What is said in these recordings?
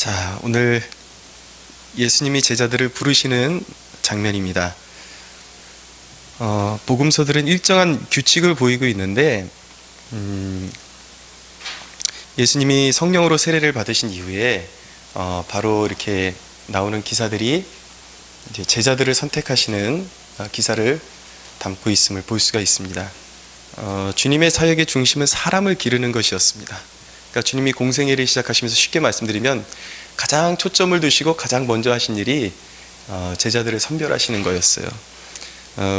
자, 오늘 예수님이 제자들을 부르시는 장면입니다. 복음서들은 일정한 규칙을 보이고 있는데 예수님이 성령으로 세례를 받으신 이후에 바로 이렇게 나오는 기사들이 이제 제자들을 선택하시는 기사를 담고 있음을 볼 수가 있습니다. 주님의 사역의 중심은 사람을 기르는 것이었습니다. 그러니까 주님이 공생애를 시작하시면서 쉽게 말씀드리면 가장 초점을 두시고 가장 먼저 하신 일이 제자들을 선별하시는 거였어요.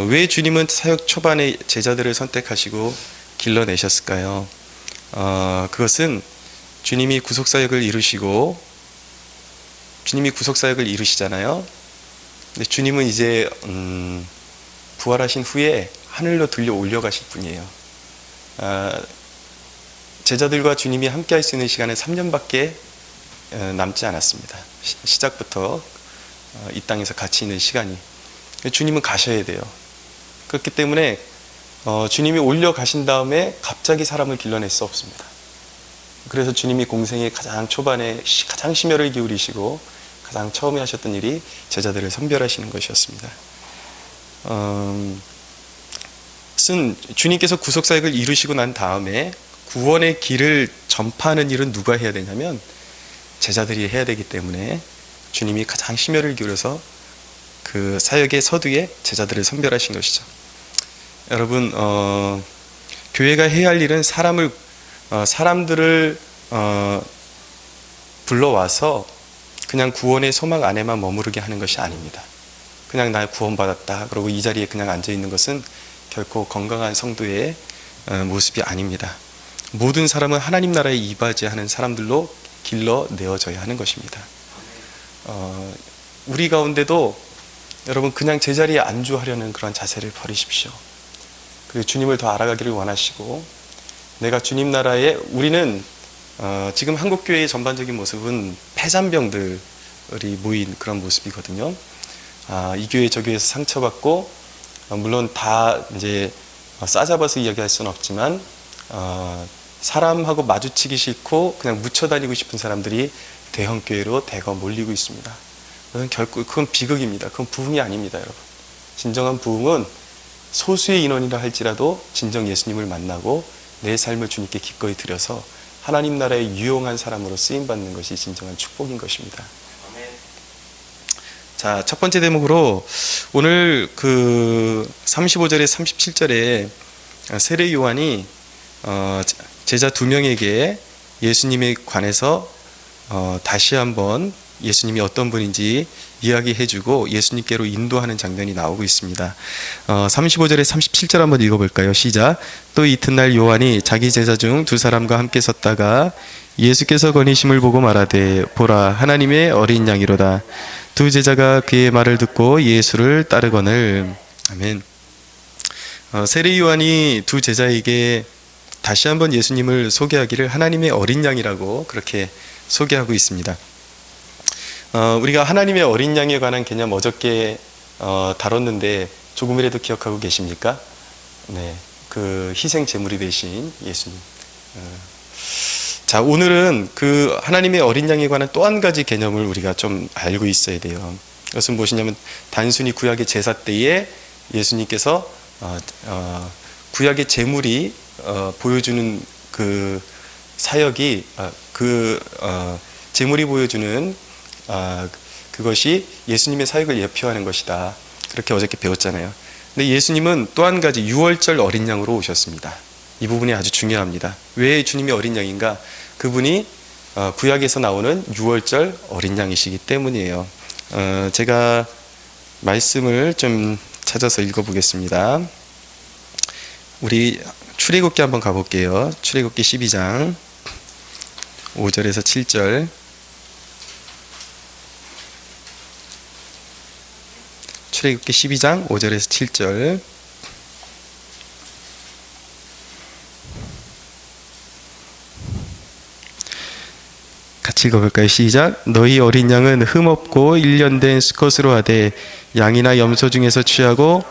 왜 주님은 사역 초반에 제자들을 선택하시고 길러내셨을까요? 그것은 주님이 구속사역을 이루시잖아요. 근데 주님은 이제 부활하신 후에 하늘로 들려 올려가실 분이에요. 제자들과 주님이 함께 할 수 있는 시간은 3년밖에 남지 않았습니다. 시작부터 이 땅에서 같이 있는 시간이. 주님은 가셔야 돼요. 그렇기 때문에 주님이 올려가신 다음에 갑자기 사람을 길러낼 수 없습니다. 그래서 주님이 공생의 가장 초반에 가장 심혈을 기울이시고 가장 처음에 하셨던 일이 제자들을 선별하시는 것이었습니다. 주님께서 구속사역을 이루시고 난 다음에 구원의 길을 전파하는 일은 누가 해야 되냐면 제자들이 해야 되기 때문에 주님이 가장 심혈을 기울여서 그 사역의 서두에 제자들을 선별하신 것이죠. 여러분, 교회가 해야 할 일은 사람들을 불러와서 그냥 구원의 소망 안에만 머무르게 하는 것이 아닙니다. 그냥 나 구원받았다 그러고 이 자리에 그냥 앉아있는 것은 결코 건강한 성도의 모습이 아닙니다. 모든 사람은 하나님 나라에 이바지하는 사람들로 길러내어져야 하는 것입니다. 우리 가운데도 여러분 그냥 제자리에 안주하려는 그런 자세를 버리십시오. 그리고 주님을 더 알아가기를 원하시고 내가 주님 나라에 우리는 지금 한국교회의 전반적인 모습은 폐잔병들이 모인 그런 모습이거든요. 이 교회 저 교회에서 상처받고 물론 다 이제 싸잡아서 이야기할 수는 없지만 사람하고 마주치기 싫고 그냥 묻혀 다니고 싶은 사람들이 대형교회로 대거 몰리고 있습니다. 그건 비극입니다. 그건 부흥이 아닙니다, 여러분. 진정한 부흥은 소수의 인원이라 할지라도 진정 예수님을 만나고 내 삶을 주님께 기꺼이 드려서 하나님 나라의 유용한 사람으로 쓰임받는 것이 진정한 축복인 것입니다. 자, 첫 번째 대목으로 오늘 그 35절에 37절에 세례 요한이 제자 2명에게 예수님에 관해서 다시 한번 예수님이 어떤 분인지 이야기해주고 예수님께로 인도하는 장면이 나오고 있습니다. 35절에 37절 한번 읽어볼까요? 시작. 또 이튿날 요한이 자기 제자 중 2사람과 함께 섰다가 예수께서 거니심을 보고 말하되 보라 하나님의 어린 양이로다. 2 제자가 그의 말을 듣고 예수를 따르거늘. 아멘. 세례 요한이 2 제자에게 다시 한번 예수님을 소개하기를 하나님의 어린 양이라고 그렇게 소개하고 있습니다. 우리가 하나님의 어린 양에 관한 개념 어저께 다뤘는데 조금이라도 기억하고 계십니까? 네, 그 희생 제물이 되신 예수님. 자, 오늘은 그 하나님의 어린 양에 관한 또 한 가지 개념을 우리가 좀 알고 있어야 돼요. 그것은 무엇이냐면 단순히 구약의 제사 때에 예수님께서 구약의 제물이 보여주는 그 사역이 제물이 보여주는 그것이 예수님의 사역을 예표하는 것이다. 그렇게 어저께 배웠잖아요. 근데 예수님은 또 한 가지 6월절 어린 양으로 오셨습니다. 이 부분이 아주 중요합니다. 왜 주님이 어린 양인가? 그분이 구약에서 나오는 6월절 어린 양이시기 때문이에요. 제가 말씀을 좀 찾아서 읽어보겠습니다. 우리 출애굽기 한번 가볼게요. 출애굽기 12장 5절에서 7절. 출애굽기 12장 5절에서 7절. 같이 읽어볼까요? 시작. 너희 어린 양은 흠없고 1년 된 수컷으로 하되 양이나 염소 중에서 취하고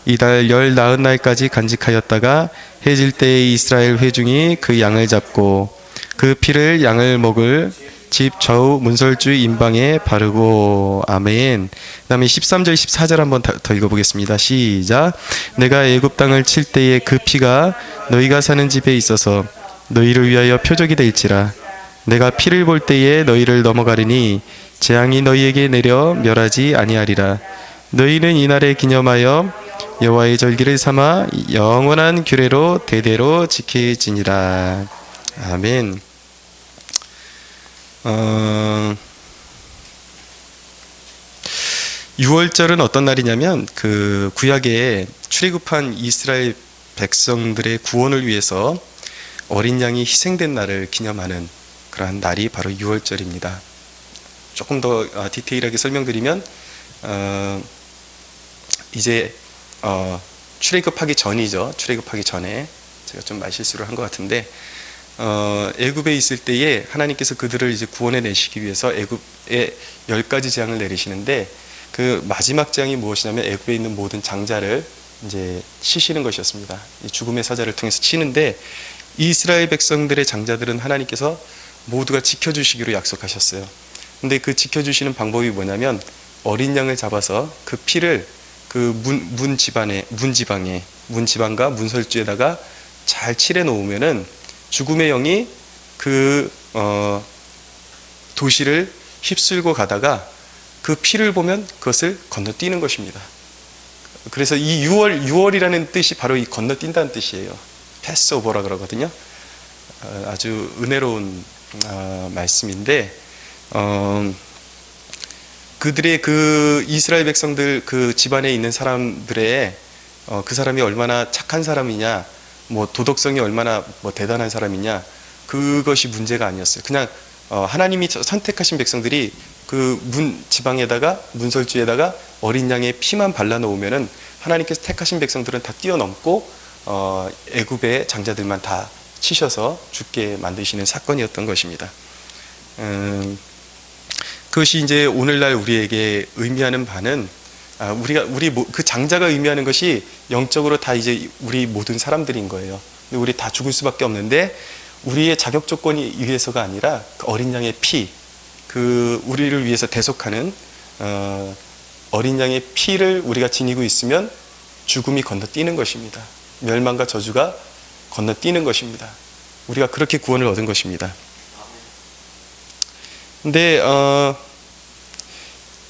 이달 19날까지 간직하였다가 해질 때에 이스라엘 회중이 그 양을 잡고 그 피를 양을 먹을 집 좌우 문설주 임방에 바르고. 아멘. 그 다음에 13절 14절 한번 더 읽어보겠습니다. 시작. 내가 애굽 땅을 칠 때에 그 피가 너희가 사는 집에 있어서 너희를 위하여 표적이 될지라. 내가 피를 볼 때에 너희를 넘어가리니 재앙이 너희에게 내려 멸하지 아니하리라. 너희는 이날에 기념하여 여호와의 절기를 삼아 영원한 규례로 대대로 지키지니라. 아멘. 6월절은 어떤 날이냐면 그 구약에 출애굽한 이스라엘 백성들의 구원을 위해서 어린 양이 희생된 날을 기념하는 그러한 날이 바로 6월절입니다. 조금 더 디테일하게 설명드리면 이제 출애굽하기 전이죠. 출애굽하기 전에 제가 좀 말실수를 한 것 같은데 애굽에 있을 때에 하나님께서 그들을 이제 구원해 내시기 위해서 애굽에 10가지 재앙을 내리시는데 그 마지막 재앙이 무엇이냐면 애굽에 있는 모든 장자를 이제 치시는 것이었습니다. 이 죽음의 사자를 통해서 치는데 이스라엘 백성들의 장자들은 하나님께서 모두가 지켜주시기로 약속하셨어요. 근데 그 지켜주시는 방법이 뭐냐면 어린 양을 잡아서 그 피를 그 문지방과 문설주에다가 잘 칠해 놓으면은 죽음의 영이 그 도시를 휩쓸고 가다가 그 피를 보면 그것을 건너뛰는 것입니다. 그래서 이 6월이라는 뜻이 바로 이 건너뛴다는 뜻이에요. 패스오버라 그러거든요. 아주 은혜로운 말씀인데 그들의 그 이스라엘 백성들 그 집안에 있는 사람들의 그 사람이 얼마나 착한 사람이냐, 뭐 도덕성이 얼마나 뭐 대단한 사람이냐, 그것이 문제가 아니었어요. 그냥 하나님이 선택하신 백성들이 그 지방에다가 문설주에다가 어린 양의 피만 발라 놓으면은 하나님께서 택하신 백성들은 다 뛰어넘고 애굽의 장자들만 다 치셔서 죽게 만드시는 사건이었던 것입니다. 그것이 이제 오늘날 우리에게 의미하는 바는 그 장자가 의미하는 것이 영적으로 다 이제 우리 모든 사람들인 거예요. 우리 다 죽을 수밖에 없는데 우리의 자격 조건이 위해서가 아니라 그 어린 양의 피, 그 우리를 위해서 대속하는 어린 양의 피를 우리가 지니고 있으면 죽음이 건너뛰는 것입니다. 멸망과 저주가 건너뛰는 것입니다. 우리가 그렇게 구원을 얻은 것입니다. 근데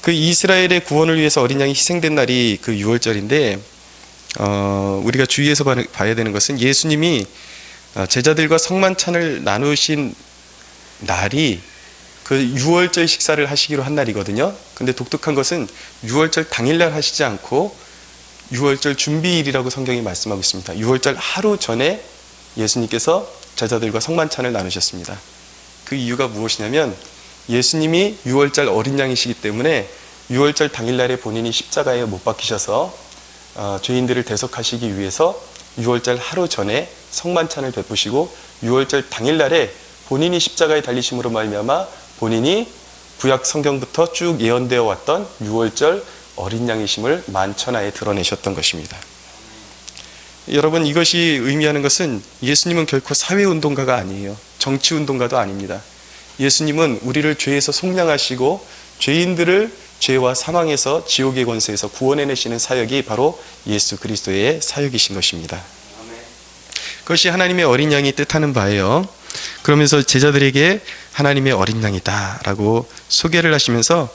그 이스라엘의 구원을 위해서 어린 양이 희생된 날이 그 6월절인데 우리가 주의해서 봐야 되는 것은 예수님이 제자들과 성만찬을 나누신 날이 그 6월절 식사를 하시기로 한 날이거든요. 근데 독특한 것은 6월절 당일날 하시지 않고 6월절 준비일이라고 성경이 말씀하고 있습니다. 6월절 하루 전에 예수님께서 제자들과 성만찬을 나누셨습니다. 그 이유가 무엇이냐면 예수님이 6월절 어린 양이시기 때문에 6월절 당일날에 본인이 십자가에 못 박히셔서 죄인들을 대속하시기 위해서 6월절 하루 전에 성만찬을 베푸시고 6월절 당일날에 본인이 십자가에 달리심으로 말미암아 본인이 구약 성경부터 쭉 예언되어 왔던 6월절 어린 양이심을 만천하에 드러내셨던 것입니다. 여러분, 이것이 의미하는 것은 예수님은 결코 사회운동가가 아니에요. 정치운동가도 아닙니다. 예수님은 우리를 죄에서 속량하시고 죄인들을 죄와 사망에서 지옥의 권세에서 구원해내시는 사역이 바로 예수 그리스도의 사역이신 것입니다. 그것이 하나님의 어린 양이 뜻하는 바예요. 그러면서 제자들에게 하나님의 어린 양이다 라고 소개를 하시면서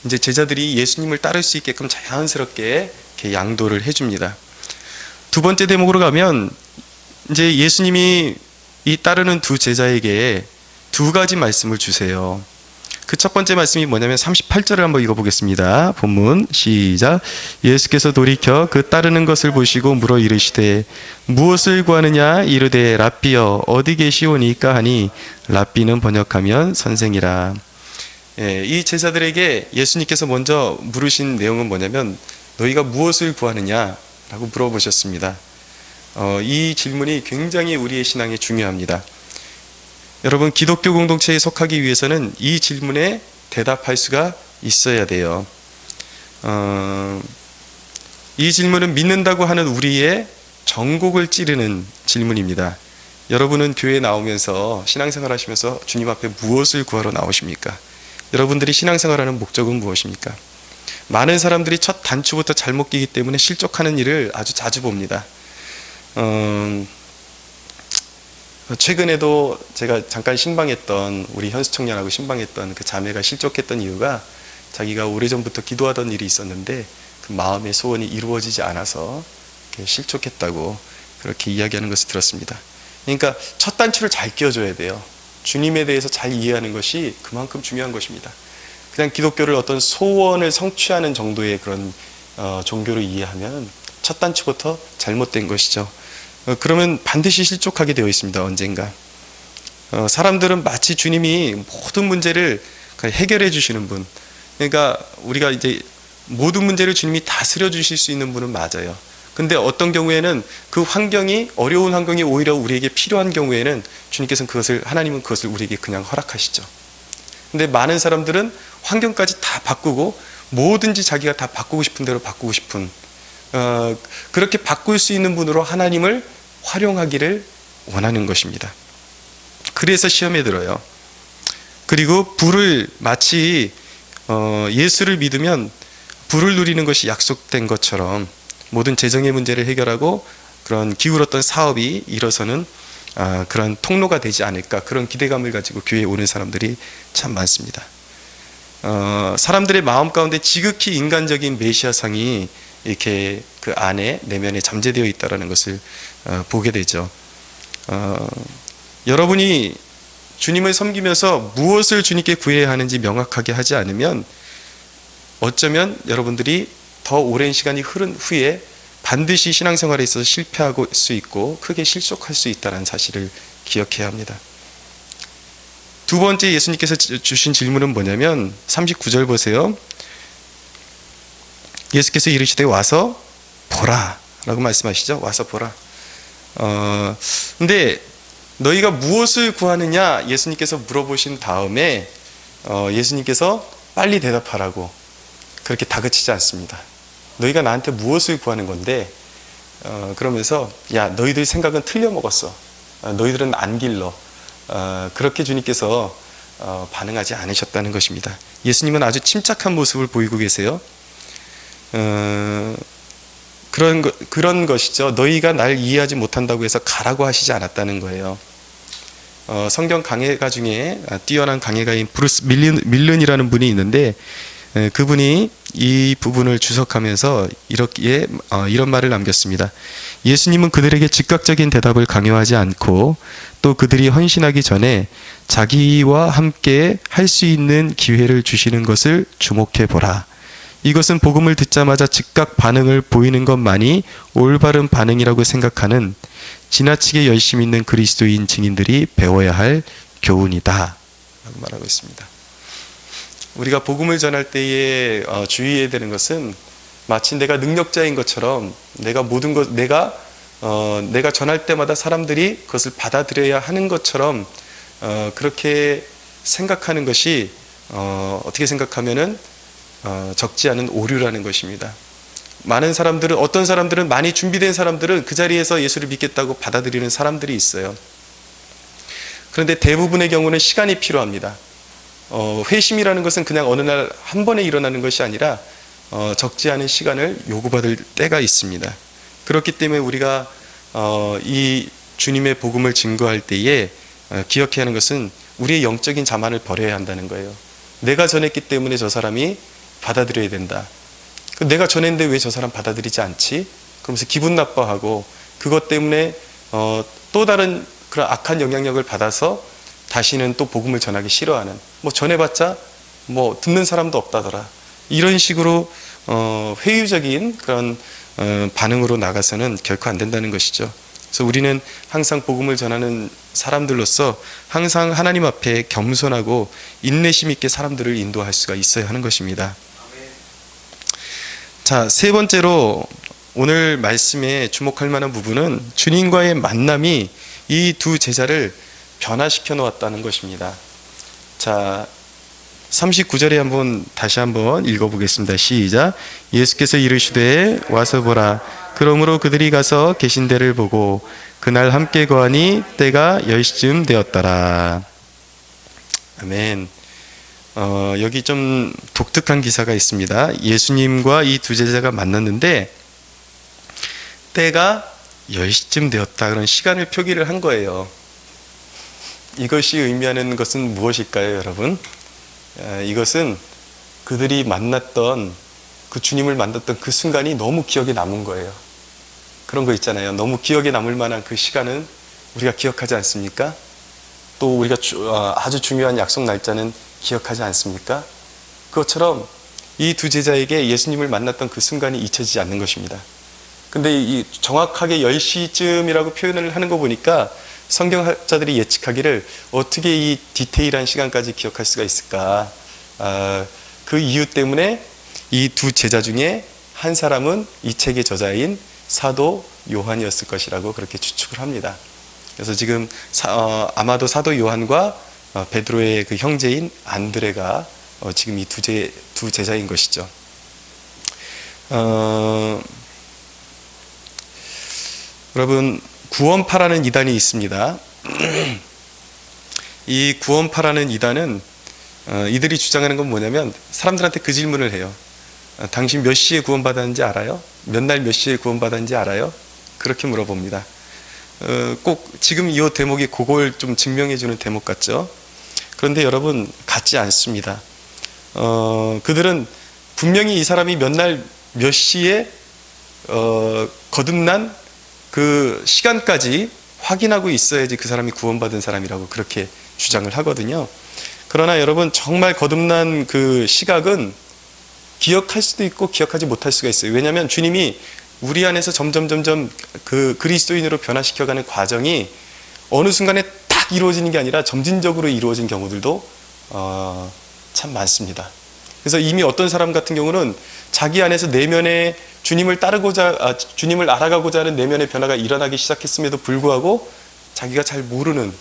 이제 제자들이 예수님을 따를 수 있게끔 자연스럽게 이렇게 양도를 해줍니다. 두 번째 대목으로 가면 이제 예수님이 이 따르는 두 제자에게 두 가지 말씀을 주세요. 그 첫 번째 말씀이 뭐냐면 38절을 한번 읽어보겠습니다. 본문 시작. 예수께서 돌이켜 그 따르는 것을 보시고 물어 이르시되 무엇을 구하느냐 이르되 랍비여 어디 계시오니까 하니 랍비는 번역하면 선생이라. 이 제자들에게 예수님께서 먼저 물으신 내용은 뭐냐면 너희가 무엇을 구하느냐 라고 물어보셨습니다. 이 질문이 굉장히 우리의 신앙에 중요합니다. 여러분, 기독교 공동체에 속하기 위해서는 이 질문에 대답할 수가 있어야 돼요. 이 질문은 믿는다고 하는 우리의 정곡을 찌르는 질문입니다. 여러분은 교회에 나오면서 신앙생활 하시면서 주님 앞에 무엇을 구하러 나오십니까? 여러분들이 신앙생활하는 목적은 무엇입니까? 많은 사람들이 첫 단추부터 잘못 끼기 때문에 실족하는 일을 아주 자주 봅니다. 최근에도 제가 잠깐 신방했던, 우리 현수 청년하고 신방했던 그 자매가 실족했던 이유가 자기가 오래전부터 기도하던 일이 있었는데 그 마음의 소원이 이루어지지 않아서 실족했다고 그렇게 이야기하는 것을 들었습니다. 그러니까 첫 단추를 잘 끼워줘야 돼요. 주님에 대해서 잘 이해하는 것이 그만큼 중요한 것입니다. 그냥 기독교를 어떤 소원을 성취하는 정도의 그런 종교로 이해하면 첫 단추부터 잘못된 것이죠. 그러면 반드시 실족하게 되어 있습니다. 언젠가. 사람들은 마치 주님이 모든 문제를 해결해 주시는 분, 그러니까 우리가 이제 모든 문제를 주님이 다스려 주실 수 있는 분은 맞아요. 근데 어떤 경우에는 그 환경이, 어려운 환경이 오히려 우리에게 필요한 경우에는 주님께서는 하나님은 그것을 우리에게 그냥 허락하시죠. 근데 많은 사람들은 환경까지 다 바꾸고 뭐든지 자기가 다 바꾸고 싶은 대로 바꾸고 싶은, 그렇게 바꿀 수 있는 분으로 하나님을 활용하기를 원하는 것입니다. 그래서 시험에 들어요. 그리고 부를, 마치 예수를 믿으면 부를 누리는 것이 약속된 것처럼 모든 재정의 문제를 해결하고 그런 기울었던 사업이 일어서는 그런 통로가 되지 않을까, 그런 기대감을 가지고 교회에 오는 사람들이 참 많습니다. 사람들의 마음 가운데 지극히 인간적인 메시아상이 이렇게 그 안에, 내면에 잠재되어 있다는 것을 보게 되죠. 여러분이 주님을 섬기면서 무엇을 주님께 구해야 하는지 명확하게 하지 않으면 어쩌면 여러분들이 더 오랜 시간이 흐른 후에 반드시 신앙생활에 있어서 실패할 수 있고 크게 실족할 수 있다는 사실을 기억해야 합니다. 두 번째 예수님께서 주신 질문은 뭐냐면 39절 보세요. 예수께서 이르시되 와서 보라 라고 말씀하시죠. 와서 보라. 근데 너희가 무엇을 구하느냐 예수님께서 물어보신 다음에 예수님께서 빨리 대답하라고 그렇게 다그치지 않습니다. 너희가 나한테 무엇을 구하는 건데, 그러면서 야, 너희들 생각은 틀려 먹었어. 너희들은 안 길러. 그렇게 주님께서 반응하지 않으셨다는 것입니다. 예수님은 아주 침착한 모습을 보이고 계세요. 그런 것이죠. 너희가 날 이해하지 못한다고 해서 가라고 하시지 않았다는 거예요. 성경 강해가 중에 뛰어난 강해가인 브루스 밀른이라는 분이 있는데, 그분이 이 부분을 주석하면서 이런 말을 남겼습니다. 예수님은 그들에게 즉각적인 대답을 강요하지 않고 또 그들이 헌신하기 전에 자기와 함께 할 수 있는 기회를 주시는 것을 주목해 보라. 이것은 복음을 듣자마자 즉각 반응을 보이는 것만이 올바른 반응이라고 생각하는 지나치게 열심 있는 그리스도인 증인들이 배워야 할 교훈이다 라고 말하고 있습니다. 우리가 복음을 전할 때에 주의해야 되는 것은 마치 내가 능력자인 것처럼 내가 모든 것, 내가 전할 때마다 사람들이 그것을 받아들여야 하는 것처럼 그렇게 생각하는 것이 어떻게 생각하면은 적지 않은 오류라는 것입니다. 많은 사람들은, 어떤 사람들은, 많이 준비된 사람들은 그 자리에서 예수를 믿겠다고 받아들이는 사람들이 있어요. 그런데 대부분의 경우는 시간이 필요합니다. 회심이라는 것은 그냥 어느 날 한 번에 일어나는 것이 아니라 적지 않은 시간을 요구받을 때가 있습니다. 그렇기 때문에 우리가 이 주님의 복음을 증거할 때에 기억해야 하는 것은 우리의 영적인 자만을 버려야 한다는 거예요. 내가 전했기 때문에 저 사람이 받아들여야 된다. 내가 전했는데 왜 저 사람 받아들이지 않지? 그러면서 기분 나빠하고 그것 때문에 또 다른 그런 악한 영향력을 받아서 다시는 또 복음을 전하기 싫어하는, 뭐 전해봤자 뭐 듣는 사람도 없다더라, 이런 식으로 회유적인 그런 반응으로 나가서는 결코 안 된다는 것이죠. 그래서 우리는 항상 복음을 전하는 사람들로서 항상 하나님 앞에 겸손하고 인내심 있게 사람들을 인도할 수가 있어야 하는 것입니다. 자, 세 번째로 오늘 말씀에 주목할 만한 부분은 주님과의 만남이 이 두 제자를 변화시켜 놓았다는 것입니다. 자, 39절에 다시 한번 읽어보겠습니다. 시작. 예수께서 이르시되 와서 보라. 그러므로 그들이 가서 계신 데를 보고 그날 함께 거하니 때가 10시쯤 되었더라. 아멘. 여기 좀 독특한 기사가 있습니다. 예수님과 이 두 제자가 만났는데 때가 10시쯤 되었다. 그런 시간을 표기를 한 거예요. 이것이 의미하는 것은 무엇일까요, 여러분? 이것은 그들이 만났던 그 주님을 만났던 그 순간이 너무 기억에 남은 거예요. 그런 거 있잖아요. 너무 기억에 남을 만한 그 시간은 우리가 기억하지 않습니까? 또 우리가 아주 중요한 약속 날짜는 기억하지 않습니까? 그것처럼 이 두 제자에게 예수님을 만났던 그 순간이 잊혀지지 않는 것입니다. 근데 이 정확하게 10시쯤이라고 표현을 하는 거 보니까 성경학자들이 예측하기를 어떻게 이 디테일한 시간까지 기억할 수가 있을까? 그 이유 때문에 이 두 제자 중에 한 사람은 이 책의 저자인 사도 요한이었을 것이라고 그렇게 추측을 합니다. 그래서 지금 아마도 사도 요한과 베드로의 그 형제인 안드레가 지금 이 두 제자인 것이죠. 여러분, 구원파라는 이단이 있습니다. 이 구원파라는 이단은 이들이 주장하는 건 뭐냐면 사람들한테 그 질문을 해요. 당신 몇 시에 구원받았는지 알아요? 몇 날 몇 시에 구원받았는지 알아요? 그렇게 물어봅니다. 꼭 지금 이 대목이 그걸 좀 증명해주는 대목 같죠? 그런데 여러분, 같지 않습니다. 그들은 분명히 이 사람이 몇 날 몇 시에 거듭난 그 시간까지 확인하고 있어야지 그 사람이 구원받은 사람이라고 그렇게 주장을 하거든요. 그러나 여러분, 정말 거듭난 그 시각은 기억할 수도 있고 기억하지 못할 수가 있어요. 왜냐하면 주님이 우리 안에서 점점 그 그리스도인으로 변화시켜가는 과정이 어느 순간에 딱 이루어지는 게 아니라 점진적으로 이루어진 경우들도 참 많습니다. 그래서 이미 어떤 사람 같은 경우는 자기 안에서 내면에 주님을 주님을 알아가고자 하는 내면의 변화가 일어나기 시작했음에도 불구하고 자기가 잘 모르는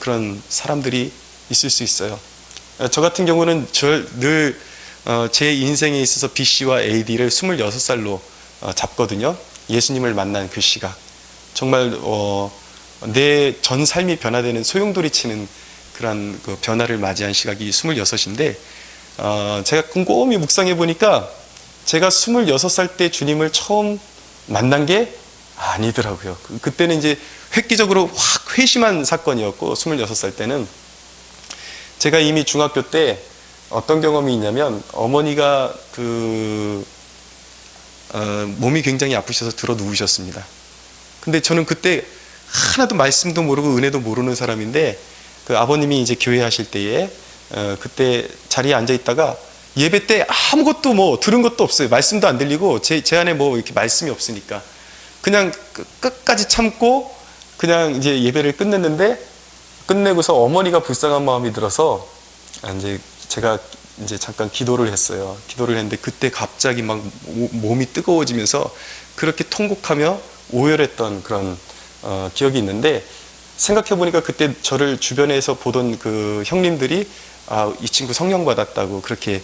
그런 사람들이 있을 수 있어요. 저 같은 경우는 늘 제 인생에 있어서 BC와 AD를 26살로 잡거든요. 예수님을 만난 그 시각. 정말 내 전 삶이 변화되는 소용돌이치는 그런 그 변화를 맞이한 시각이 26인데 제가 곰곰이 묵상해 보니까 제가 26살 때 주님을 처음 만난 게 아니더라고요. 그때는 이제 획기적으로 확 회심한 사건이었고 26살 때는 제가 이미 중학교 때 어떤 경험이 있냐면 어머니가 몸이 굉장히 아프셔서 들어 누우셨습니다. 근데 저는 그때 하나도 말씀도 모르고 은혜도 모르는 사람인데 그 아버님이 이제 교회 하실 때에 그때 자리에 앉아 있다가 예배 때 아무것도 뭐 들은 것도 없어요. 말씀도 안 들리고 제 안에 뭐 이렇게 말씀이 없으니까 그냥 끝까지 참고 그냥 이제 예배를 끝내고서 어머니가 불쌍한 마음이 들어서 이제 제가 이제 잠깐 기도를 했어요. 기도를 했는데 그때 갑자기 막 몸이 뜨거워지면서 그렇게 통곡하며 오열했던 그런 기억이 있는데 생각해 보니까 그때 저를 주변에서 보던 그 형님들이 이 친구 성령 받았다고 그렇게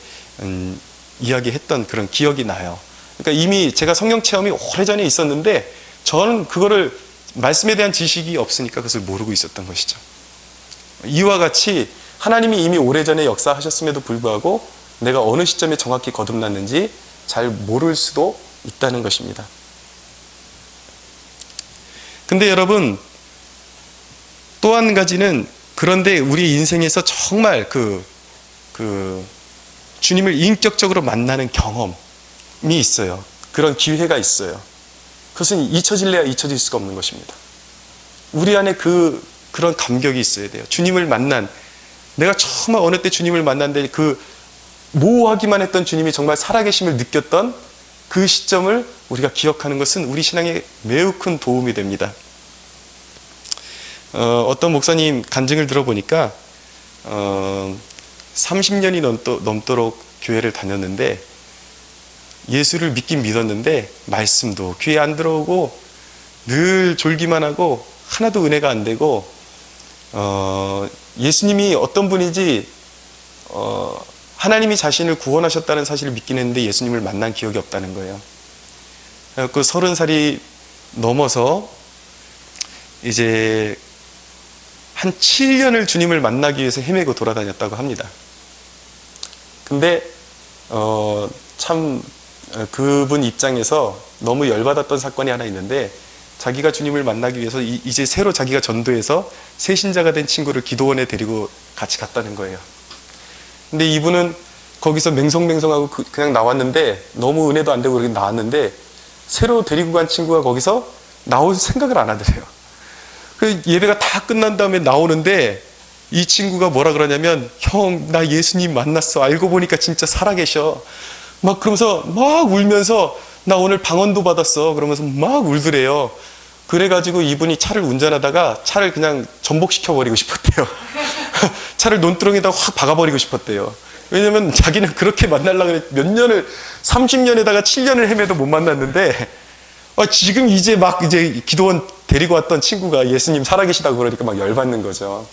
이야기했던 그런 기억이 나요. 그러니까 이미 제가 성령 체험이 오래전에 있었는데 저는 그거를 말씀에 대한 지식이 없으니까 그것을 모르고 있었던 것이죠. 이와 같이 하나님이 이미 오래전에 역사하셨음에도 불구하고 내가 어느 시점에 정확히 거듭났는지 잘 모를 수도 있다는 것입니다. 근데 여러분, 또 한 가지는 그런데 우리 인생에서 정말 주님을 인격적으로 만나는 경험이 있어요. 그런 기회가 있어요. 그것은 잊혀질래야 잊혀질 수가 없는 것입니다. 우리 안에 그런 감격이 있어야 돼요. 주님을 만난, 내가 처음 어느 때 주님을 만났는데 그 모호하기만 했던 주님이 정말 살아계심을 느꼈던 그 시점을 우리가 기억하는 것은 우리 신앙에 매우 큰 도움이 됩니다. 어떤 목사님 간증을 들어보니까 30년이 넘도록 교회를 다녔는데 예수를 믿긴 믿었는데 말씀도 귀에 안 들어오고 늘 졸기만 하고 하나도 은혜가 안 되고 예수님이 어떤 분인지 하나님이 자신을 구원하셨다는 사실을 믿긴 했는데 예수님을 만난 기억이 없다는 거예요. 그 30살이 넘어서 이제 한 7년을 주님을 만나기 위해서 헤매고 돌아다녔다고 합니다. 근데 참 그분 입장에서 너무 열받았던 사건이 하나 있는데, 자기가 주님을 만나기 위해서 이제 새로 자기가 전도해서 새 신자가 된 친구를 기도원에 데리고 같이 갔다는 거예요. 근데 이분은 거기서 맹성맹성하고 그냥 나왔는데, 너무 은혜도 안 되고 그렇게 나왔는데, 새로 데리고 간 친구가 거기서 나올 생각을 안 하더래요. 그 예배가 다 끝난 다음에 나오는데 이 친구가 뭐라 그러냐면, 형, 나 예수님 만났어. 알고 보니까 진짜 살아계셔. 막 그러면서 막 울면서, 나 오늘 방언도 받았어. 그러면서 막 울더래요. 그래가지고 이분이 차를 운전하다가 차를 그냥 전복시켜버리고 싶었대요. 차를 논두렁에다 확 박아버리고 싶었대요. 왜냐면 자기는 그렇게 만나려고 몇 년을, 30년에다가 7년을 헤매도 못 만났는데, 지금 이제 막 이제 기도원 데리고 왔던 친구가 예수님 살아계시다고 그러니까 막 열받는 거죠.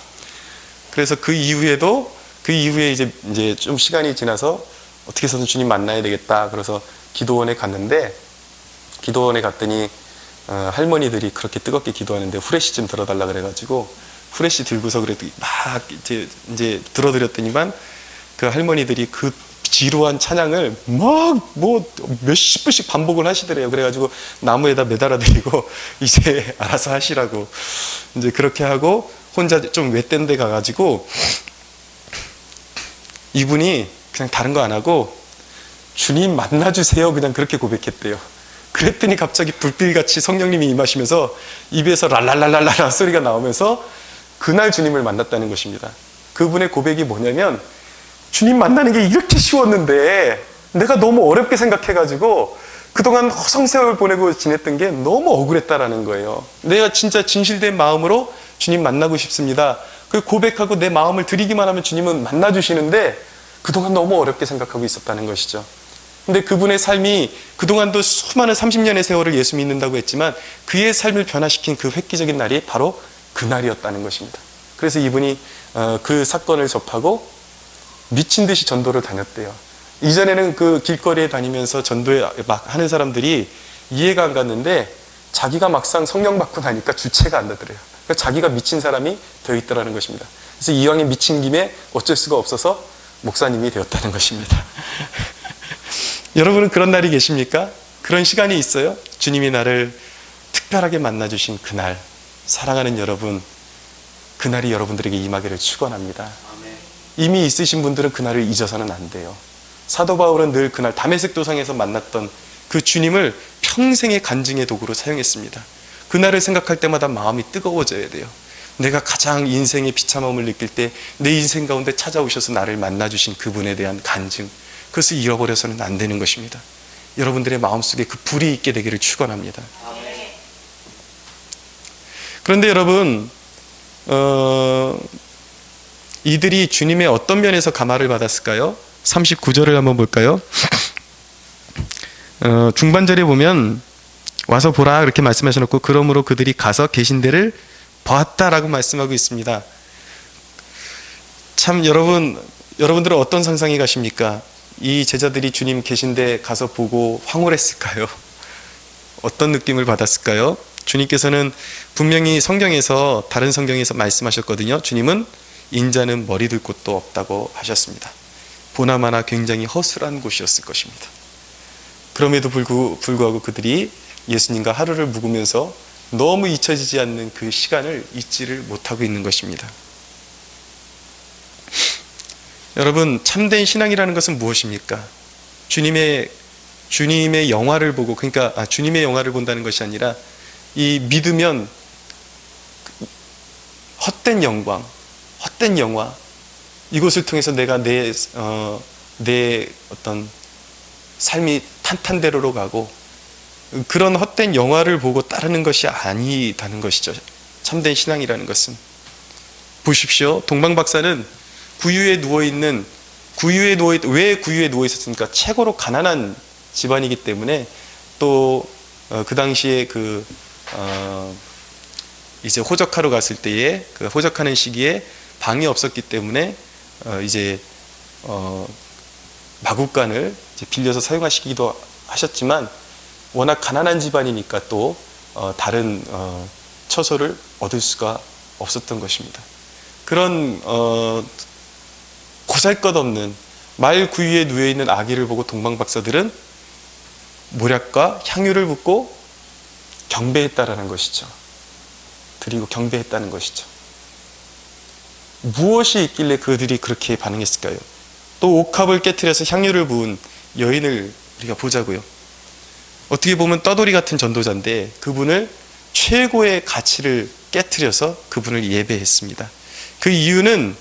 그래서 그 이후에 이제 좀 시간이 지나서 어떻게 해서든 주님 만나야 되겠다. 그래서 기도원에 갔는데, 기도원에 갔더니 할머니들이 그렇게 뜨겁게 기도하는데 후레쉬 좀 들어달라 그래가지고 후레쉬 들고서 그래도 막 이제 들어드렸더니만, 그 할머니들이 그 지루한 찬양을 막 뭐 몇십 분씩 반복을 하시더래요. 그래가지고 나무에다 매달아 드리고 이제 알아서 하시라고 이제 그렇게 하고, 혼자 좀 외딴 데 가가지고 이분이 그냥 다른 거 안 하고 주님 만나주세요 그냥 그렇게 고백했대요. 그랬더니 갑자기 불빛같이 성령님이 임하시면서 입에서 랄랄랄랄라 소리가 나오면서 그날 주님을 만났다는 것입니다. 그분의 고백이 뭐냐면, 주님 만나는 게 이렇게 쉬웠는데 내가 너무 어렵게 생각해가지고 그동안 허송세월 보내고 지냈던 게 너무 억울했다라는 거예요. 내가 진짜 진실된 마음으로 주님 만나고 싶습니다. 그 고백하고 내 마음을 드리기만 하면 주님은 만나주시는데 그동안 너무 어렵게 생각하고 있었다는 것이죠. 근데 그분의 삶이 그동안도 수많은 30년의 세월을 예수 믿는다고 했지만 그의 삶을 변화시킨 그 획기적인 날이 바로 그날이었다는 것입니다. 그래서 이분이 그 사건을 접하고 미친 듯이 전도를 다녔대요. 이전에는 그 길거리에 다니면서 전도에 막 하는 사람들이 이해가 안 갔는데, 자기가 막상 성령 받고 나니까 주체가 안 나더래요. 그러니까 자기가 미친 사람이 되어 있더라는 것입니다. 그래서 이왕에 미친 김에 어쩔 수가 없어서 목사님이 되었다는 것입니다. 여러분은 그런 날이 계십니까? 그런 시간이 있어요? 주님이 나를 특별하게 만나주신 그날, 사랑하는 여러분, 그날이 여러분들에게 임하기를 축원합니다. 이미 있으신 분들은 그날을 잊어서는 안 돼요. 사도 바울은 늘 그날 다메섹 도상에서 만났던 그 주님을 평생의 간증의 도구로 사용했습니다. 그날을 생각할 때마다 마음이 뜨거워져야 돼요. 내가 가장 인생의 비참함을 느낄 때 내 인생 가운데 찾아오셔서 나를 만나주신 그분에 대한 간증, 그것을 잃어버려서는 안 되는 것입니다. 여러분들의 마음속에 그 불이 있게 되기를 축원합니다. 그런데 여러분, 이들이 주님의 어떤 면에서 감화를 받았을까요? 39절을 한번 볼까요? 중반절에 보면 와서 보라 그렇게 말씀하셔놓고, 그러므로 그들이 가서 계신 데를 보았다라고 말씀하고 있습니다. 참 여러분들은 어떤 상상이 가십니까? 이 제자들이 주님 계신 데 가서 보고 황홀했을까요? 어떤 느낌을 받았을까요? 주님께서는 분명히 성경에서, 다른 성경에서 말씀하셨거든요. 주님은 인자는 머리 둘 곳도 없다고 하셨습니다. 보나마나 굉장히 허술한 곳이었을 것입니다. 그럼에도 불구하고 그들이 예수님과 하루를 묵으면서 너무 잊혀지지 않는 그 시간을 잊지를 못하고 있는 것입니다. 여러분, 참된 신앙이라는 것은 무엇입니까? 주님의 영화를 보고, 그러니까 주님의 영화를 본다는 것이 아니라, 이 믿으면 헛된 영광, 헛된 영화, 이것을 통해서 내가 내 어떤 삶이 탄탄대로로 가고, 그런 헛된 영화를 보고 따르는 것이 아니다는 것이죠. 참된 신앙이라는 것은. 보십시오. 동방 박사는 왜 구유에 누워 있었습니까? 최고로 가난한 집안이기 때문에, 또 그 당시에 이제 호적하러 갔을 때에, 그 호적하는 시기에 방이 없었기 때문에 마구간을 이제 빌려서 사용하시기도 하셨지만, 워낙 가난한 집안이니까 또 다른 처소를 얻을 수가 없었던 것입니다. 그런 보잘것없는 말 구유에 누워있는 아기를 보고 동방박사들은 모략과 향유를 붓고 경배했다라는 것이죠. 드리고 경배했다는 것이죠. 무엇이 있길래 그들이 그렇게 반응했을까요? 또 옥합을 깨트려서 향유를 부은 여인을 우리가 보자고요. 어떻게 보면 떠돌이 같은 전도자인데 그분을 최고의 가치를 깨트려서 그분을 예배했습니다. 그 이유는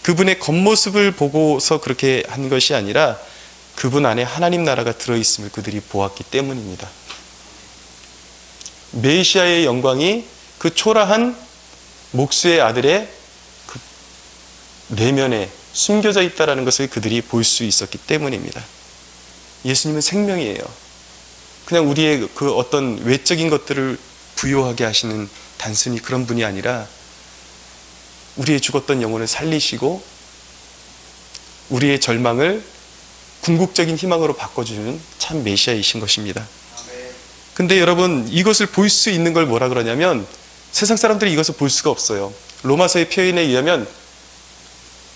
그분의 겉모습을 보고서 그렇게 한 것이 아니라 그분 안에 하나님 나라가 들어있음을 그들이 보았기 때문입니다. 메시아의 영광이 그 초라한 목수의 아들의 그 내면에 숨겨져 있다는 것을 그들이 볼 수 있었기 때문입니다. 예수님은 생명이에요. 그냥 우리의 그 어떤 외적인 것들을 부요하게 하시는 단순히 그런 분이 아니라 우리의 죽었던 영혼을 살리시고 우리의 절망을 궁극적인 희망으로 바꿔주는 참 메시아이신 것입니다. 근데 여러분, 이것을 볼 수 있는 걸 뭐라 그러냐면 세상 사람들이 이것을 볼 수가 없어요. 로마서의 표현에 의하면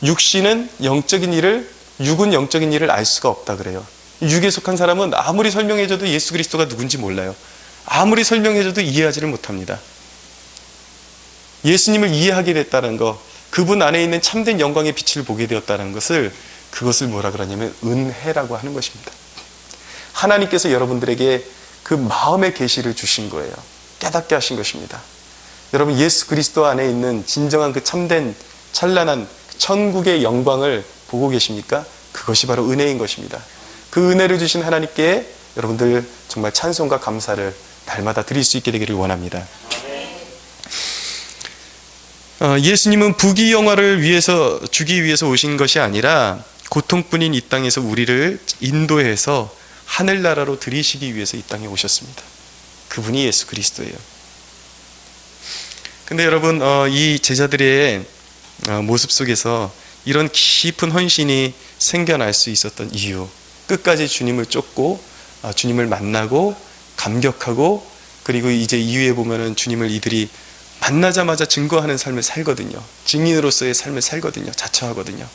육신은 영적인 일을, 육은 영적인 일을 알 수가 없다 그래요. 육에 속한 사람은 아무리 설명해줘도 예수 그리스도가 누군지 몰라요. 아무리 설명해줘도 이해하지를 못합니다. 예수님을 이해하게 됐다는 것, 그분 안에 있는 참된 영광의 빛을 보게 되었다는 것을, 그것을 뭐라 그러냐면 은혜라고 하는 것입니다. 하나님께서 여러분들에게 그 마음의 계시를 주신 거예요. 깨닫게 하신 것입니다. 여러분, 예수 그리스도 안에 있는 진정한 그 참된 찬란한 천국의 영광을 보고 계십니까? 그것이 바로 은혜인 것입니다. 그 은혜를 주신 하나님께 여러분들 정말 찬송과 감사를 날마다 드릴 수 있게 되기를 원합니다. 예수님은 부귀영화를 주기 위해서 오신 것이 아니라 고통뿐인 이 땅에서 우리를 인도해서 하늘나라로 들이시기 위해서 이 땅에 오셨습니다. 그분이 예수 그리스도예요. 근데 여러분, 이 제자들의 모습 속에서 이런 깊은 헌신이 생겨날 수 있었던 이유, 끝까지 주님을 쫓고 주님을 만나고 감격하고, 그리고 이제 이후에 보면은 주님을 이들이 만나자마자 증거하는 삶을 살거든요. 증인으로서의 삶을 살거든요. 자처하거든요.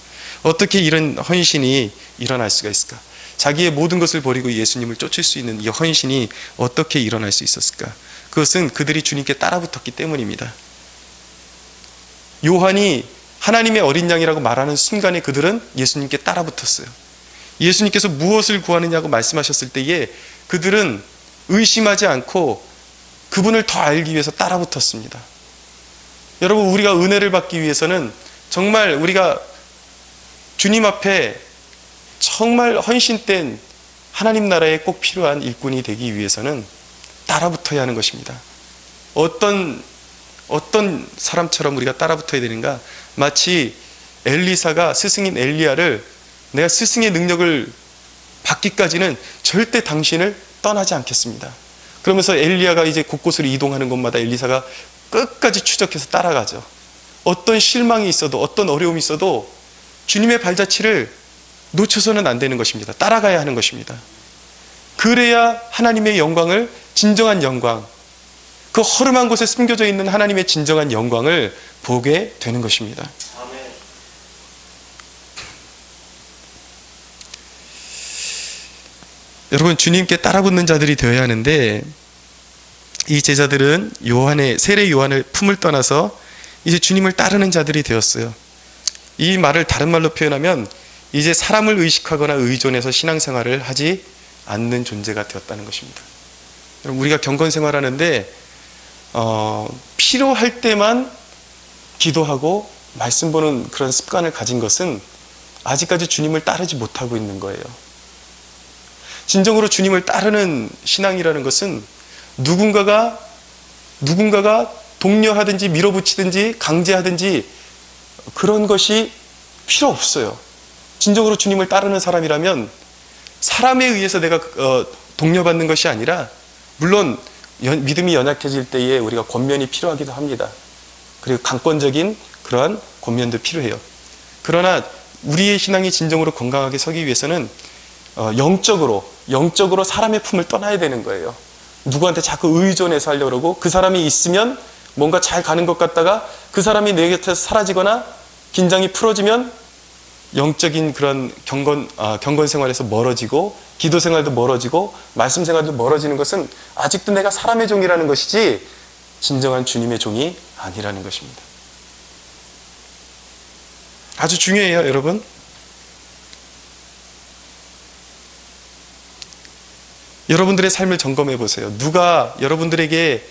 어떻게 이런 헌신이 일어날 수가 있을까? 자기의 모든 것을 버리고 예수님을 쫓을 수 있는 이 헌신이 어떻게 일어날 수 있었을까? 그것은 그들이 주님께 따라붙었기 때문입니다. 요한이 하나님의 어린 양이라고 말하는 순간에 그들은 예수님께 따라붙었어요. 예수님께서 무엇을 구하느냐고 말씀하셨을 때에 그들은 의심하지 않고 그분을 더 알기 위해서 따라붙었습니다. 여러분, 우리가 은혜를 받기 위해서는 정말 우리가 주님 앞에 정말 헌신된 하나님 나라에 꼭 필요한 일꾼이 되기 위해서는 따라붙어야 하는 것입니다. 어떤 사람처럼 우리가 따라붙어야 되는가? 마치 엘리사가 스승인 엘리야를 내가 스승의 능력을 받기까지는 절대 당신을 떠나지 않겠습니다. 그러면서 엘리야가 이제 곳곳으로 이동하는 곳마다 엘리사가 끝까지 추적해서 따라가죠. 어떤 실망이 있어도 어떤 어려움이 있어도 주님의 발자취를 놓쳐서는 안 되는 것입니다. 따라가야 하는 것입니다. 그래야 하나님의 영광을, 진정한 영광, 그 허름한 곳에 숨겨져 있는 하나님의 진정한 영광을 보게 되는 것입니다. 아멘. 여러분, 주님께 따라붙는 자들이 되어야 하는데 이 제자들은 세례 요한을 품을 떠나서 이제 주님을 따르는 자들이 되었어요. 이 말을 다른 말로 표현하면 이제 사람을 의식하거나 의존해서 신앙생활을 하지 않는 존재가 되었다는 것입니다. 여러분, 우리가 경건생활하는데 필요할 때만 기도하고 말씀 보는 그런 습관을 가진 것은 아직까지 주님을 따르지 못하고 있는 거예요. 진정으로 주님을 따르는 신앙이라는 것은 누군가가 독려하든지 밀어붙이든지 강제하든지 그런 것이 필요 없어요. 진정으로 주님을 따르는 사람이라면 사람에 의해서 내가 독려받는 것이 아니라, 물론 믿음이 연약해질 때에 우리가 권면이 필요하기도 합니다. 그리고 강권적인 그러한 권면도 필요해요. 그러나 우리의 신앙이 진정으로 건강하게 서기 위해서는 영적으로 사람의 품을 떠나야 되는 거예요. 누구한테 자꾸 의존해서 하려고 그러고, 그 사람이 있으면 뭔가 잘 가는 것 같다가 그 사람이 내 곁에서 사라지거나 긴장이 풀어지면 영적인 그런 경건 생활에서 멀어지고, 기도 생활도 멀어지고, 말씀 생활도 멀어지는 것은 아직도 내가 사람의 종이라는 것이지 진정한 주님의 종이 아니라는 것입니다. 아주 중요해요, 여러분. 여러분들의 삶을 점검해 보세요. 누가 여러분들에게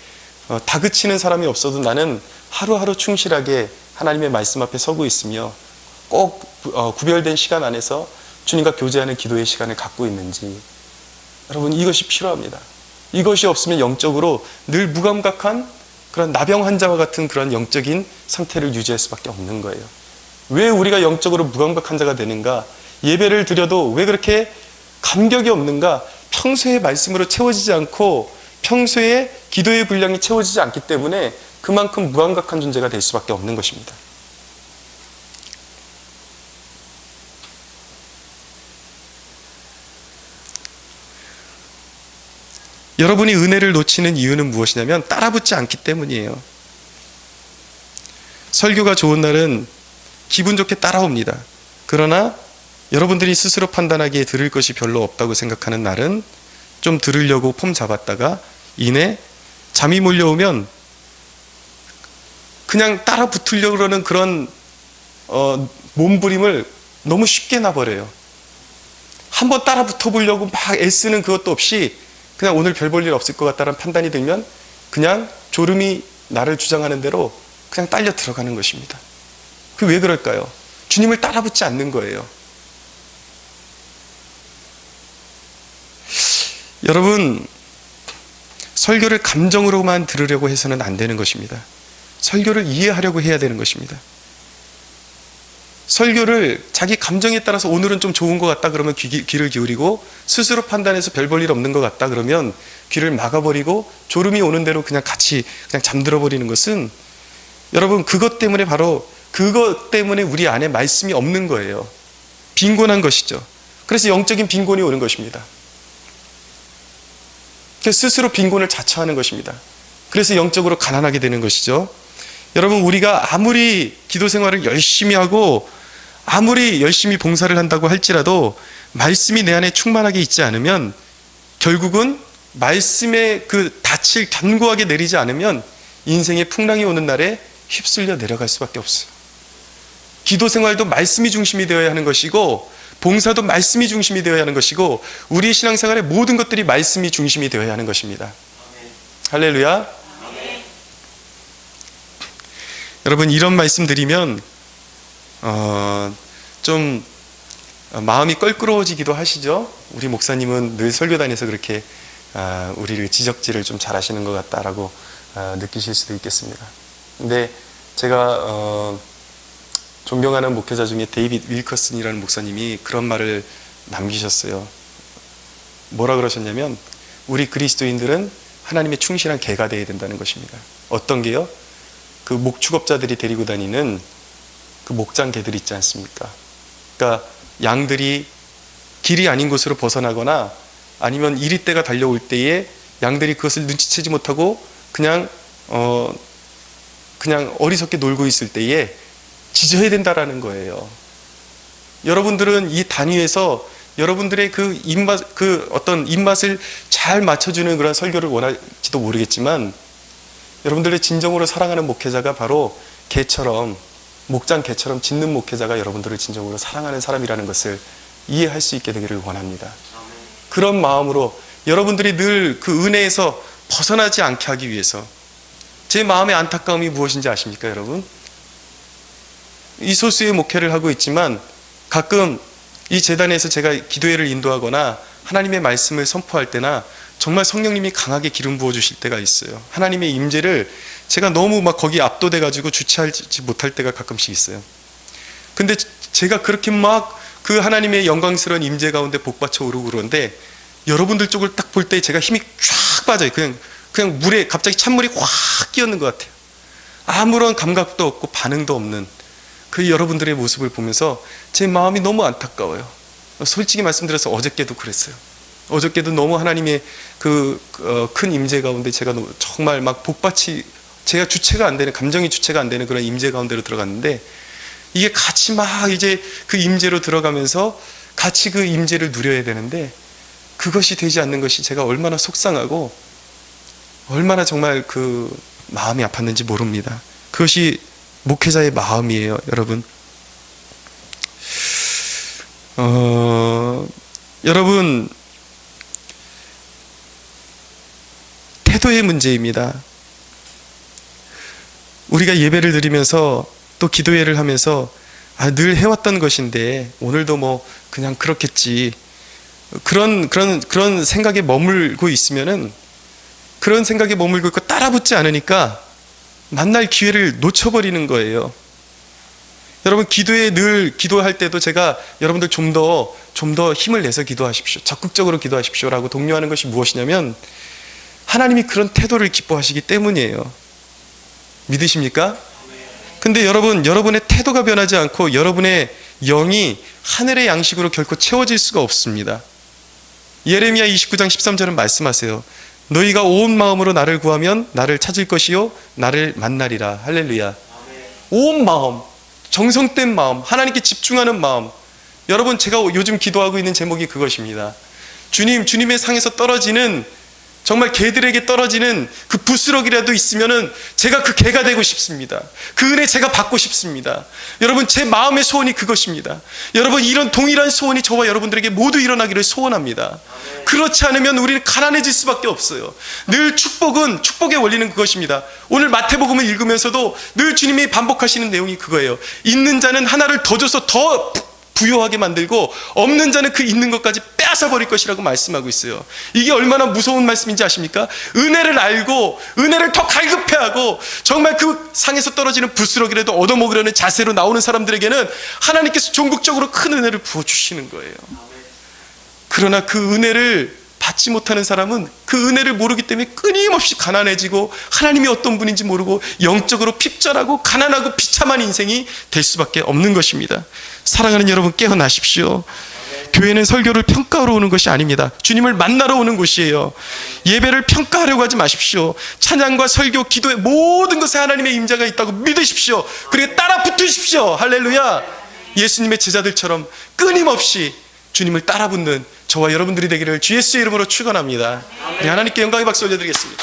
다그치는 사람이 없어도 나는 하루하루 충실하게 하나님의 말씀 앞에 서고 있으며 꼭 구별된 시간 안에서 주님과 교제하는 기도의 시간을 갖고 있는지, 여러분, 이것이 필요합니다. 이것이 없으면 영적으로 늘 무감각한 그런 나병 환자와 같은 그런 영적인 상태를 유지할 수밖에 없는 거예요. 왜 우리가 영적으로 무감각한 자가 되는가? 예배를 드려도 왜 그렇게 감격이 없는가? 평소에 말씀으로 채워지지 않고 평소에 기도의 분량이 채워지지 않기 때문에 그만큼 무감각한 존재가 될 수밖에 없는 것입니다. 여러분이 은혜를 놓치는 이유는 무엇이냐면 따라붙지 않기 때문이에요. 설교가 좋은 날은 기분 좋게 따라옵니다. 그러나 여러분들이 스스로 판단하기에 들을 것이 별로 없다고 생각하는 날은 좀 들으려고 폼 잡았다가 이내 잠이 몰려오면 그냥 따라 붙으려고 그러는 그런 몸부림을 너무 쉽게 놔버려요. 한번 따라 붙어보려고 막 애쓰는 그것도 없이 그냥 오늘 별 볼 일 없을 것 같다는 판단이 들면 그냥 졸음이 나를 주장하는 대로 그냥 딸려 들어가는 것입니다. 왜 그럴까요? 주님을 따라붙지 않는 거예요. 여러분, 설교를 감정으로만 들으려고 해서는 안 되는 것입니다. 설교를 이해하려고 해야 되는 것입니다. 설교를 자기 감정에 따라서 오늘은 좀 좋은 것 같다 그러면 귀를 기울이고, 스스로 판단해서 별 볼 일 없는 것 같다 그러면 귀를 막아버리고 졸음이 오는 대로 그냥 같이 그냥 잠들어 버리는 것은, 여러분, 그것 때문에 우리 안에 말씀이 없는 거예요. 빈곤한 것이죠. 그래서 영적인 빈곤이 오는 것입니다. 스스로 빈곤을 자처하는 것입니다. 그래서 영적으로 가난하게 되는 것이죠. 여러분, 우리가 아무리 기도 생활을 열심히 하고 아무리 열심히 봉사를 한다고 할지라도 말씀이 내 안에 충만하게 있지 않으면, 결국은 말씀의 그 닻을 견고하게 내리지 않으면 인생의 풍랑이 오는 날에 휩쓸려 내려갈 수밖에 없어요. 기도 생활도 말씀이 중심이 되어야 하는 것이고, 봉사도 말씀이 중심이 되어야 하는 것이고, 우리 신앙생활의 모든 것들이 말씀이 중심이 되어야 하는 것입니다. 할렐루야. 여러분, 이런 말씀 드리면 좀 마음이 껄끄러워지기도 하시죠. 우리 목사님은 늘 설교단에서 그렇게 우리를 지적질을 좀 잘하시는 것 같다라고 느끼실 수도 있겠습니다. 근데 제가 존경하는 목회자 중에 데이빗 윌커슨이라는 목사님이 그런 말을 남기셨어요. 뭐라 그러셨냐면, 우리 그리스도인들은 하나님의 충실한 개가 되어야 된다는 것입니다. 어떤 게요? 그 목축업자들이 데리고 다니는 그 목장 개들 있지 않습니까? 그러니까 양들이 길이 아닌 곳으로 벗어나거나 아니면 이리떼가 달려올 때에 양들이 그것을 눈치채지 못하고 그냥 어리석게 놀고 있을 때에 짖어야 된다라는 거예요. 여러분들은 이 단위에서 여러분들의 그 입맛을 잘 맞춰주는 그런 설교를 원할지도 모르겠지만, 여러분들의 진정으로 사랑하는 목회자가 바로 개처럼, 목장 개처럼 짖는 목회자가 여러분들을 진정으로 사랑하는 사람이라는 것을 이해할 수 있게 되기를 원합니다. 그런 마음으로 여러분들이 늘 그 은혜에서 벗어나지 않게 하기 위해서, 제 마음의 안타까움이 무엇인지 아십니까, 여러분? 이 소수의 목회를 하고 있지만 가끔 이 재단에서 제가 기도회를 인도하거나 하나님의 말씀을 선포할 때나 정말 성령님이 강하게 기름 부어주실 때가 있어요. 하나님의 임재를 제가 너무 막 거기 압도돼 가지고 주체하지 못할 때가 가끔씩 있어요. 근데 제가 그렇게 막 그 하나님의 영광스러운 임재 가운데 복받쳐 오르고 그러는데, 여러분들 쪽을 딱 볼 때 제가 힘이 쫙 빠져요. 그냥 물에 갑자기 찬물이 확 끼었는 것 같아요. 아무런 감각도 없고 반응도 없는 그 여러분들의 모습을 보면서 제 마음이 너무 안타까워요. 솔직히 말씀드려서 어저께도 그랬어요. 어저께도 너무 하나님의 큰 임재 가운데 제가 정말 막 복받치, 제가 주체가 안 되는, 감정이 주체가 안 되는 그런 임재 가운데로 들어갔는데, 이게 같이 막 이제 그 임재로 들어가면서 같이 그 임재를 누려야 되는데, 그것이 되지 않는 것이 제가 얼마나 속상하고 얼마나 정말 그 마음이 아팠는지 모릅니다. 그것이 목회자의 마음이에요, 여러분. 여러분, 태도의 문제입니다. 우리가 예배를 드리면서 또 기도회를 하면서 늘 해왔던 것인데 오늘도 뭐 그냥 그렇겠지, 그런 생각에 머물고 있으면은, 그런 생각에 머물고 있고 따라붙지 않으니까 만날 기회를 놓쳐버리는 거예요. 여러분, 기도에 늘 기도할 때도 제가 여러분들 좀 더 힘을 내서 기도하십시오, 적극적으로 기도하십시오라고 독려하는 것이 무엇이냐면, 하나님이 그런 태도를 기뻐하시기 때문이에요. 믿으십니까? 근데 여러분, 여러분의 태도가 변하지 않고 여러분의 영이 하늘의 양식으로 결코 채워질 수가 없습니다. 예레미야 29장 13절은 말씀하세요. 너희가 온 마음으로 나를 구하면 나를 찾을 것이요 나를 만나리라. 할렐루야. 온 마음, 정성된 마음, 하나님께 집중하는 마음. 여러분, 제가 요즘 기도하고 있는 제목이 그것입니다. 주님의 상에서 떨어지는, 정말 개들에게 떨어지는 그 부스러기라도 있으면은 제가 그 개가 되고 싶습니다. 그 은혜 제가 받고 싶습니다. 여러분, 제 마음의 소원이 그것입니다. 여러분, 이런 동일한 소원이 저와 여러분들에게 모두 일어나기를 소원합니다. 그렇지 않으면 우리는 가난해질 수밖에 없어요. 늘 축복의 원리는 그것입니다. 오늘 마태복음을 읽으면서도 늘 주님이 반복하시는 내용이 그거예요. 있는 자는 하나를 더 줘서 더 부요하게 만들고, 없는 자는 그 있는 것까지 빼앗아 버릴 것이라고 말씀하고 있어요. 이게 얼마나 무서운 말씀인지 아십니까? 은혜를 알고 은혜를 더 갈급해하고 정말 그 상에서 떨어지는 부스러기라도 얻어먹으려는 자세로 나오는 사람들에게는 하나님께서 종국적으로 큰 은혜를 부어주시는 거예요. 그러나 그 은혜를 받지 못하는 사람은 그 은혜를 모르기 때문에 끊임없이 가난해지고, 하나님이 어떤 분인지 모르고 영적으로 핍절하고 가난하고 비참한 인생이 될 수밖에 없는 것입니다. 사랑하는 여러분, 깨어나십시오. 교회는 설교를 평가하러 오는 것이 아닙니다. 주님을 만나러 오는 곳이에요. 예배를 평가하려고 하지 마십시오. 찬양과 설교, 기도의 모든 것에 하나님의 임재가 있다고 믿으십시오. 그리고 따라 붙으십시오. 할렐루야. 예수님의 제자들처럼 끊임없이 주님을 따라붙는 저와 여러분들이 되기를 주 예수의 이름으로 축원합니다. 하나님께 영광의 박수 올려드리겠습니다.